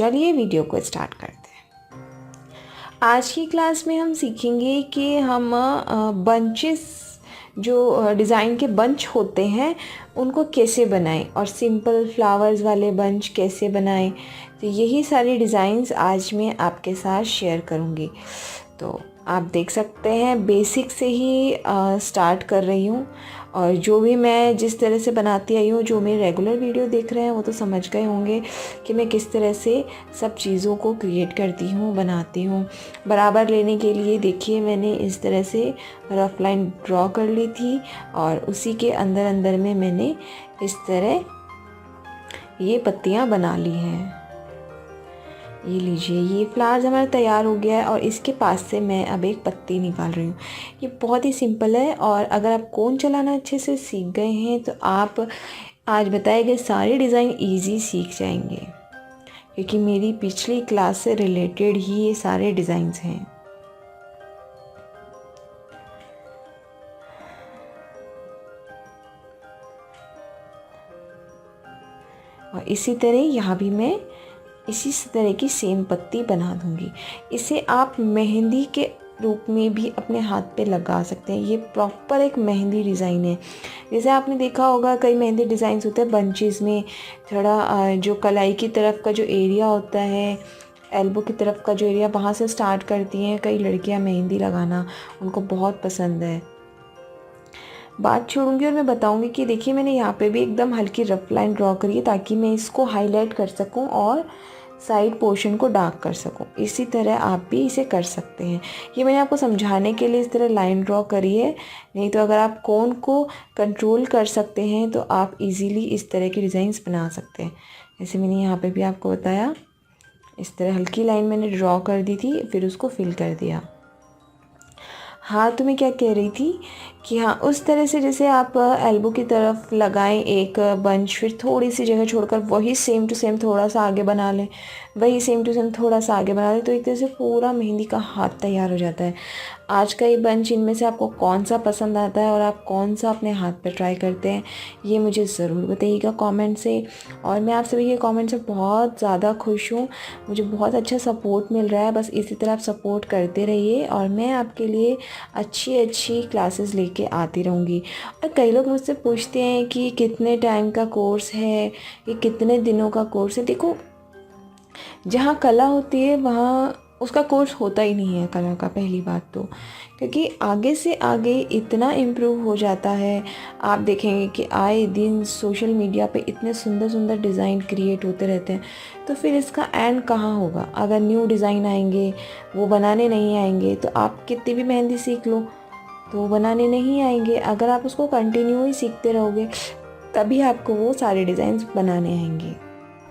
चलिए वीडियो को स्टार्ट करते हैं। आज की क्लास में हम सीखेंगे कि हम बंचेस जो डिज़ाइन के बंच होते हैं उनको कैसे बनाएं और सिंपल फ्लावर्स वाले बंच कैसे बनाएं। तो यही सारी डिज़ाइंस आज मैं आपके साथ शेयर करूँगी। तो आप देख सकते हैं बेसिक से ही स्टार्ट कर रही हूँ, और जो भी मैं जिस तरह से बनाती आई हूँ, जो मेरे रेगुलर वीडियो देख रहे हैं वो तो समझ गए होंगे कि मैं किस तरह से सब चीज़ों को क्रिएट करती हूँ, बनाती हूँ। बराबर लेने के लिए देखिए मैंने इस तरह से रफ लाइन ड्रॉ कर ली थी, और उसी के अंदर अंदर में मैंने इस तरह ये पत्तियाँ बना ली हैं। ये लीजिए, ये फ्लावर्स हमारा तैयार हो गया है, और इसके पास से मैं अब एक पत्ती निकाल रही हूँ। ये बहुत ही सिंपल है, और अगर आप कोन चलाना अच्छे से सीख गए हैं तो आप आज बताए गए सारे डिज़ाइन इजी सीख जाएंगे, क्योंकि मेरी पिछली क्लास से रिलेटेड ही ये सारे डिज़ाइंस हैं। और इसी तरह यहाँ भी मैं इसी तरह की सेम पत्ती बना दूंगी। इसे आप मेहंदी के रूप में भी अपने हाथ पे लगा सकते हैं। ये प्रॉपर एक मेहंदी डिज़ाइन है। जैसे आपने देखा होगा कई मेहंदी डिज़ाइंस होते हैं बंचेस में, थोड़ा जो कलाई की तरफ का जो एरिया होता है, एल्बो की तरफ का जो एरिया, वहाँ से स्टार्ट करती हैं कई लड़कियाँ मेहंदी लगाना, उनको बहुत पसंद है। बात छोड़ूंगी और मैं बताऊंगी कि देखिए मैंने यहाँ पे भी एकदम हल्की रफ लाइन ड्रॉ करी है, ताकि मैं इसको हाईलाइट कर सकूं और साइड पोर्शन को डार्क कर सकूं। इसी तरह आप भी इसे कर सकते हैं। ये मैंने आपको समझाने के लिए इस तरह लाइन ड्रॉ करी है, नहीं तो अगर आप कोन को कंट्रोल कर सकते हैं तो आप इजीली इस तरह की डिज़ाइंस बना सकते हैं। जैसे मैंने यहाँ पे भी आपको बताया, इस तरह हल्की लाइन मैंने ड्रॉ कर दी थी, फिर उसको फिल कर दिया। हाँ, तो मैं क्या कह रही थी कि हाँ, उस तरह से जैसे आप एल्बो की तरफ लगाएं एक बंच, फिर थोड़ी सी जगह छोड़कर वही सेम टू सेम थोड़ा सा आगे बना लें, वही सेम टू सेम थोड़ा सा आगे बना लें, तो एक तरह से पूरा मेहंदी का हाथ तैयार हो जाता है। आज का ये बंच इनमें से आपको कौन सा पसंद आता है और आप कौन सा अपने हाथ पर ट्राई करते हैं, ये मुझे ज़रूर बताइएगा कमेंट से। और मैं आप सभी के कमेंट से बहुत ज़्यादा खुश हूँ, मुझे बहुत अच्छा सपोर्ट मिल रहा है। बस इसी तरह आप सपोर्ट करते रहिए, और मैं आपके लिए अच्छी अच्छी क्लासेस लेके आती रहूँगी। और कई लोग मुझसे पूछते हैं कि कितने टाइम का कोर्स है, ये कितने दिनों का कोर्स है। देखो, जहाँ कला होती है वहाँ उसका कोर्स होता ही नहीं है कला का, पहली बात तो, क्योंकि आगे से आगे इतना इम्प्रूव हो जाता है। आप देखेंगे कि आए दिन सोशल मीडिया पे इतने सुंदर सुंदर डिज़ाइन क्रिएट होते रहते हैं, तो फिर इसका एंड कहाँ होगा। अगर न्यू डिज़ाइन आएंगे, वो बनाने नहीं आएंगे, तो आप कितनी भी मेहंदी सीख लो तो वो बनाने नहीं आएंगे। अगर आप उसको कंटिन्यू ही सीखते रहोगे तभी आपको वो सारे डिज़ाइंस बनाने आएंगे।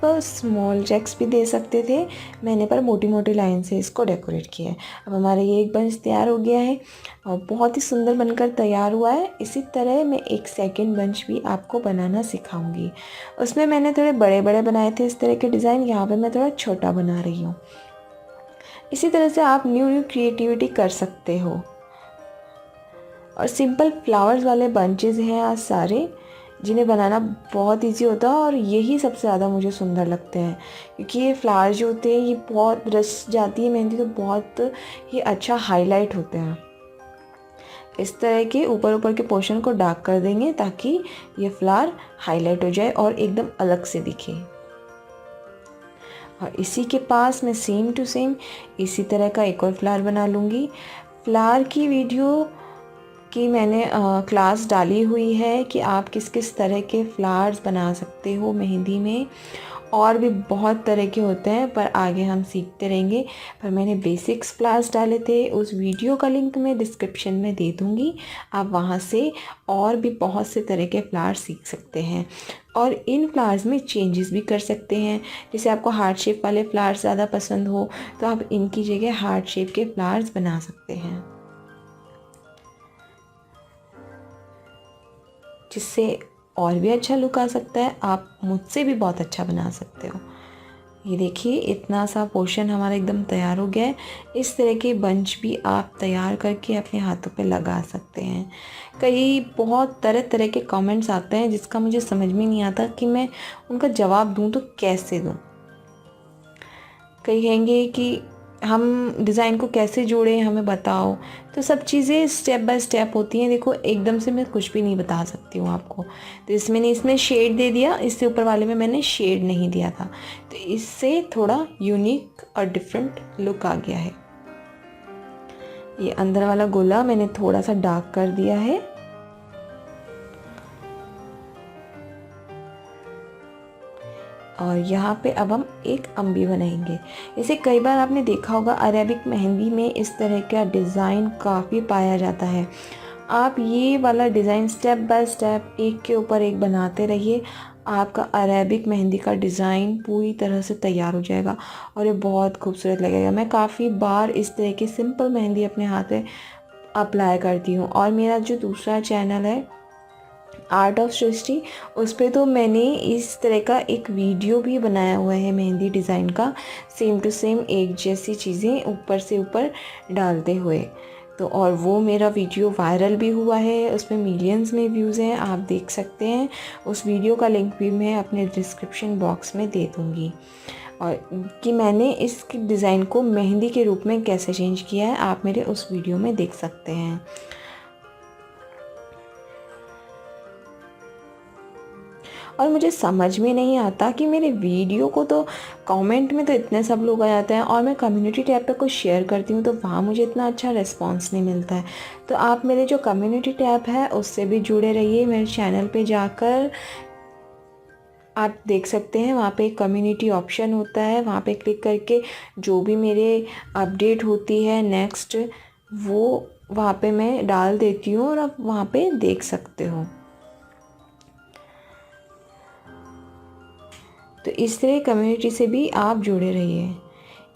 तो स्मॉल चेक्स भी दे सकते थे, मैंने पर मोटी मोटी लाइन से इसको डेकोरेट किया है। अब हमारा ये एक बंच तैयार हो गया है और बहुत ही सुंदर बनकर तैयार हुआ है। इसी तरह मैं एक सेकंड बंच भी आपको बनाना सिखाऊंगी। उसमें मैंने थोड़े बड़े बड़े बनाए थे इस तरह के डिज़ाइन, यहाँ पे मैं थोड़ा छोटा बना रही हूँ। इसी तरह से आप न्यू न्यू क्रिएटिविटी कर सकते हो। और सिंपल फ्लावर्स वाले बंचेस हैं आज सारे, जिन्हें बनाना बहुत इजी होता है, और यही सबसे ज़्यादा मुझे सुंदर लगते हैं, क्योंकि ये फ्लावर्स जो होते हैं ये बहुत रस जाती है मेहंदी, तो बहुत ही अच्छा हाईलाइट होते हैं। इस तरह के ऊपर ऊपर के पोर्शन को डार्क कर देंगे ताकि ये फ्लावर हाईलाइट हो जाए और एकदम अलग से दिखे। और इसी के पास मैं सेम टू सेम इसी तरह का एक और फ्लावर बना लूँगी। फ्लावर की वीडियो कि मैंने क्लास डाली हुई है कि आप किस किस तरह के फ्लावर्स बना सकते हो मेहंदी में, और भी बहुत तरह के होते हैं, पर आगे हम सीखते रहेंगे। पर मैंने बेसिक्स क्लास डाले थे, उस वीडियो का लिंक मैं डिस्क्रिप्शन में दे दूँगी, आप वहाँ से और भी बहुत से तरह के फ्लावर्स सीख सकते हैं। और इन फ्लावर्स में चेंजेस भी कर सकते हैं। जैसे आपको हार्ट शेप वाले फ्लावर्स ज़्यादा पसंद हो तो आप इनकी जगह हार्ट शेप के फ्लावर्स बना सकते हैं, जिससे और भी अच्छा लुक आ सकता है। आप मुझसे भी बहुत अच्छा बना सकते हो। ये देखिए, इतना सा पोर्शन हमारा एकदम तैयार हो गया है। इस तरह के बंच भी आप तैयार करके अपने हाथों पे लगा सकते हैं। कई बहुत तरह तरह के कमेंट्स आते हैं जिसका मुझे समझ में नहीं आता कि मैं उनका जवाब दूं तो कैसे दूं। कई कहेंगे कि हम डिज़ाइन को कैसे जोड़ें, हमें बताओ। तो सब चीज़ें स्टेप बाय स्टेप होती हैं। देखो एकदम से मैं कुछ भी नहीं बता सकती हूँ आपको। तो इसमें शेड दे दिया, इससे ऊपर वाले में मैंने शेड नहीं दिया था, तो इससे थोड़ा यूनिक और डिफरेंट लुक आ गया है। ये अंदर वाला गोला मैंने थोड़ा सा डार्क कर दिया है। और यहाँ पे अब हम एक अम्बी बनाएंगे। इसे कई बार आपने देखा होगा अरेबिक मेहंदी में इस तरह का डिज़ाइन काफ़ी पाया जाता है। आप ये वाला डिज़ाइन स्टेप बाय स्टेप एक के ऊपर एक बनाते रहिए, आपका अरेबिक मेहंदी का डिज़ाइन पूरी तरह से तैयार हो जाएगा और ये बहुत खूबसूरत लगेगा। मैं काफ़ी बार इस तरह की सिंपल मेहंदी अपने हाथ में अप्लाई करती हूँ। और मेरा जो दूसरा चैनल है आर्ट ऑफ सृष्टि, उस पर तो मैंने इस तरह का एक वीडियो भी बनाया हुआ है मेहंदी डिज़ाइन का, सेम टू सेम एक जैसी चीज़ें ऊपर से ऊपर डालते हुए। तो और वो मेरा वीडियो वायरल भी हुआ है, उसमें मिलियंस में व्यूज़ हैं, आप देख सकते हैं। उस वीडियो का लिंक भी मैं अपने डिस्क्रिप्शन बॉक्स में दे दूँगी। और कि मैंने इस डिज़ाइन को मेहंदी के रूप में कैसे चेंज किया है, आप मेरे उस वीडियो में देख सकते हैं। और मुझे समझ में नहीं आता कि मेरे वीडियो को तो कमेंट में तो इतने सब लोग आ जाते हैं, और मैं कम्युनिटी टैब पे कुछ शेयर करती हूँ तो वहाँ मुझे इतना अच्छा रिस्पांस नहीं मिलता है। तो आप मेरे जो कम्युनिटी टैब है उससे भी जुड़े रहिए। मेरे चैनल पे जाकर आप देख सकते हैं, वहाँ पे एक कम्युनिटी ऑप्शन होता है, वहाँ पे क्लिक करके जो भी मेरे अपडेट होती है नेक्स्ट, वो वहाँ पे मैं डाल देती हूँ और आप वहाँ पे देख सकते हो। तो इस तरह कम्युनिटी से भी आप जुड़े रहिए।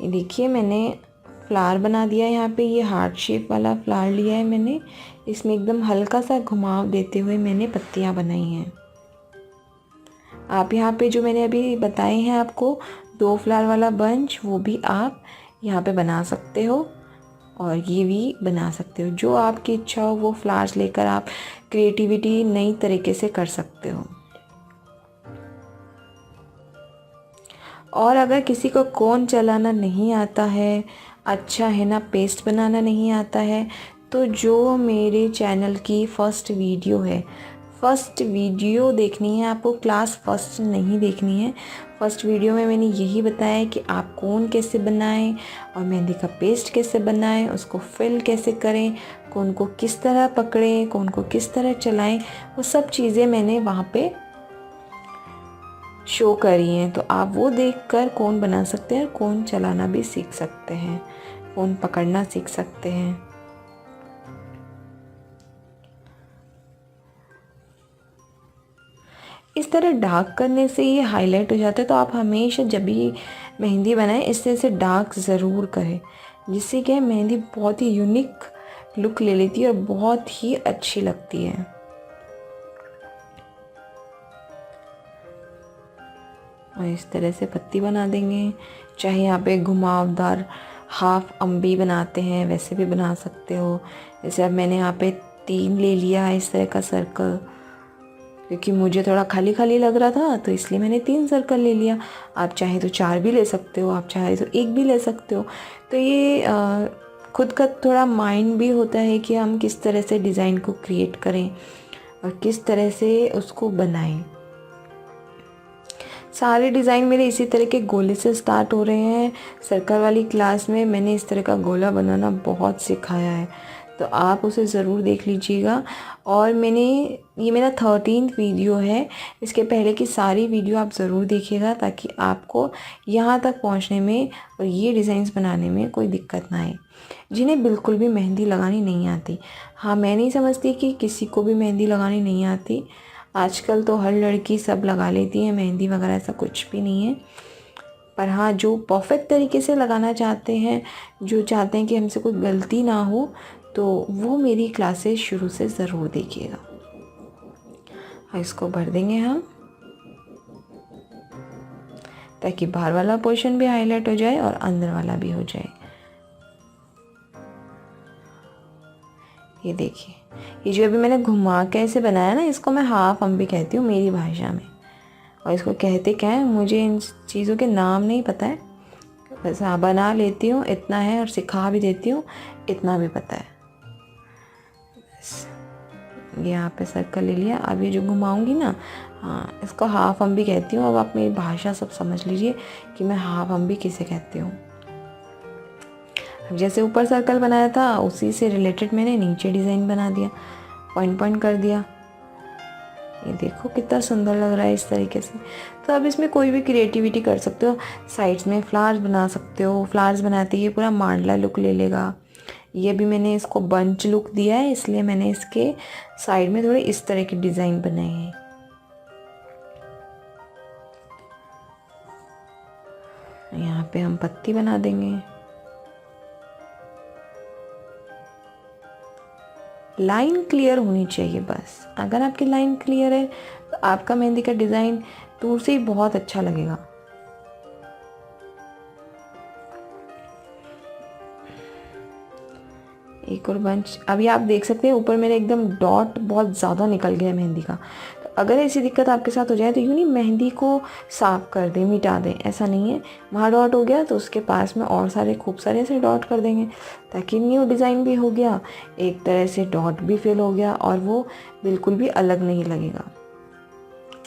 ये देखिए मैंने फ्लावर बना दिया है। यहाँ पे ये हार्ट शेप वाला फ्लावर लिया है मैंने, इसमें एकदम हल्का सा घुमाव देते हुए मैंने पत्तियाँ बनाई हैं। आप यहाँ पे जो मैंने अभी बताए हैं आपको 2 फ्लावर वाला बंच, वो भी आप यहाँ पे बना सकते हो और ये भी बना सकते हो। जो आपकी इच्छा हो वो फ्लावर्स लेकर आप क्रिएटिविटी नई तरीके से कर सकते हो। और अगर किसी को कोन चलाना नहीं आता है, अच्छा है ना, पेस्ट बनाना नहीं आता है, तो जो मेरे चैनल की फर्स्ट वीडियो है, फर्स्ट वीडियो देखनी है आपको, क्लास फर्स्ट नहीं देखनी है। फर्स्ट वीडियो में मैंने यही बताया है कि आप कोन कैसे बनाएं और मेहंदी का पेस्ट कैसे बनाएं, उसको फिल कैसे करें, कोन को किस तरह पकड़ें, कोन को किस तरह चलाएं, वो सब चीज़ें मैंने वहाँ पे शो करी हैं। तो आप वो देखकर कोन बना सकते हैं और कोन चलाना भी सीख सकते हैं, कोन पकड़ना सीख सकते हैं। इस तरह डार्क करने से ये हाईलाइट हो जाता है। तो आप हमेशा जब भी मेहंदी बनाएं इस तरह से डार्क ज़रूर करें, जिससे क्या है मेहंदी बहुत ही यूनिक लुक ले लेती है और बहुत ही अच्छी लगती है। और इस तरह से पत्ती बना देंगे। चाहे यहाँ पे घुमावदार हाफ अम्बी बनाते हैं वैसे भी बना सकते हो। जैसे अब मैंने यहाँ पे 3 ले लिया है इस तरह का सर्कल, क्योंकि मुझे थोड़ा खाली खाली लग रहा था तो इसलिए मैंने 3 सर्कल ले लिया। आप चाहे तो 4 भी ले सकते हो, आप चाहे तो 1 भी ले सकते हो। तो ये खुद का थोड़ा माइंड भी होता है कि हम किस तरह से डिज़ाइन को क्रिएट करें और किस तरह से उसको बनाएं। सारे डिज़ाइन मेरे इसी तरह के गोले से स्टार्ट हो रहे हैं। सर्कल वाली क्लास में मैंने इस तरह का गोला बनाना बहुत सिखाया है, तो आप उसे ज़रूर देख लीजिएगा। और ये मेरा 13th वीडियो है। इसके पहले की सारी वीडियो आप ज़रूर देखिएगा ताकि आपको यहाँ तक पहुँचने में और ये डिज़ाइंस बनाने में कोई दिक्कत ना आए। जिन्हें बिल्कुल भी मेहंदी लगानी नहीं आती, हाँ मैं नहीं समझती कि किसी को भी मेहंदी लगानी नहीं आती। आजकल तो हर लड़की सब लगा लेती है मेहंदी वगैरह, ऐसा कुछ भी नहीं है। पर हाँ जो परफेक्ट तरीके से लगाना चाहते हैं, जो चाहते हैं कि हमसे कोई गलती ना हो, तो वो मेरी क्लासेस शुरू से ज़रूर देखिएगा। हाँ इसको भर देंगे हम ताकि बाहर वाला पोर्शन भी हाईलाइट हो जाए और अंदर वाला भी हो जाए। ये देखिए, ये जो अभी मैंने घुमा के ऐसे बनाया ना, इसको मैं हाफ अम्बी कहती हूँ मेरी भाषा में। और इसको कहते क्या है मुझे इन चीज़ों के नाम नहीं पता है, बस हाँ बना लेती हूँ इतना है, और सिखा भी देती हूँ इतना भी पता है। बस ये यहाँ पे सर्कल ले लिया। अब ये जो घुमाऊंगी ना, हाँ इसको हाफ अम्बी कहती हूँ। अब आप मेरी भाषा सब समझ लीजिए कि मैं हाफ अम्बी किसे कहती हूँ। अब जैसे ऊपर सर्कल बनाया था उसी से रिलेटेड मैंने नीचे डिज़ाइन बना दिया, पॉइंट पॉइंट कर दिया। ये देखो कितना सुंदर लग रहा है इस तरीके से। तो अब इसमें कोई भी क्रिएटिविटी कर सकते हो, साइड्स में फ्लावर्स बना सकते हो। फ्लावर्स बनाते ही ये पूरा मांडला लुक ले लेगा। ये भी मैंने इसको बंच लुक दिया है, इसलिए मैंने इसके साइड में थोड़े इस तरह के डिज़ाइन बनाए हैं। यहाँ पे हम पत्ती बना देंगे। लाइन क्लियर होनी चाहिए बस। अगर आपकी लाइन क्लियर है तो आपका मेहंदी का डिज़ाइन दूर से ही बहुत अच्छा लगेगा। एक और बंच। अभी आप देख सकते हैं ऊपर मेरे एकदम डॉट बहुत ज़्यादा निकल गया है मेहंदी का। तो अगर ऐसी दिक्कत आपके साथ हो जाए तो यूँ नहीं मेहंदी को साफ कर दें, मिटा दें, ऐसा नहीं है। वहाँ डॉट हो गया तो उसके पास में और सारे खूब सारे ऐसे डॉट कर देंगे, ताकि न्यू डिज़ाइन भी हो गया, एक तरह से डॉट भी फिल हो गया और वो बिल्कुल भी अलग नहीं लगेगा।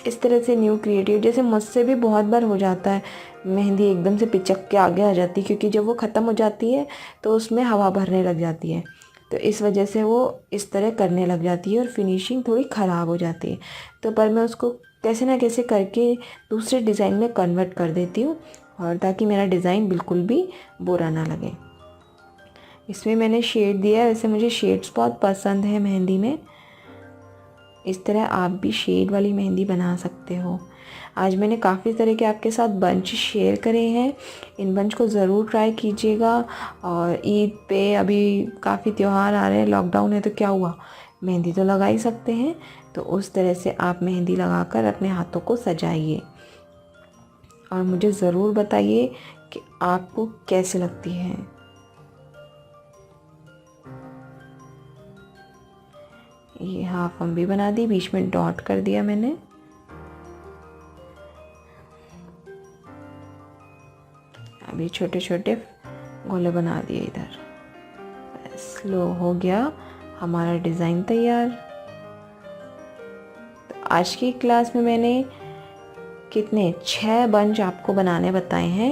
इस तरह से न्यू क्रिएटिव, जैसे मुझसे भी बहुत बार हो जाता है मेहंदी एकदम से पिचक के आगे आ जाती है, क्योंकि जब वो ख़त्म हो जाती है तो उसमें हवा भरने लग जाती है, तो इस वजह से वो इस तरह करने लग जाती है और फिनिशिंग थोड़ी ख़राब हो जाती है। तो पर मैं उसको कैसे ना कैसे करके दूसरे डिज़ाइन में कन्वर्ट कर देती हूँ, और ताकि मेरा डिज़ाइन बिल्कुल भी बुरा ना लगे। इसमें मैंने शेड दिया है, वैसे मुझे शेड्स बहुत पसंद है मेहंदी में। इस तरह आप भी शेड वाली मेहंदी बना सकते हो। आज मैंने काफ़ी तरह के आपके साथ बंच शेयर करे हैं, इन बंच को ज़रूर ट्राई कीजिएगा। और ईद पे अभी काफ़ी त्यौहार आ रहे हैं, लॉकडाउन है तो क्या हुआ, मेहंदी तो लगा ही सकते हैं। तो उस तरह से आप मेहंदी लगाकर अपने हाथों को सजाइए और मुझे ज़रूर बताइए कि आपको कैसे लगती है। ये हाफ अम्बी बना दी, बीच में डॉट कर दिया मैंने। अभी छोटे छोटे गोले बना दिए इधर। बस लो हो गया हमारा डिज़ाइन तैयार। तो आज की क्लास में मैंने कितने 6 बंच आपको बनाने बताए हैं।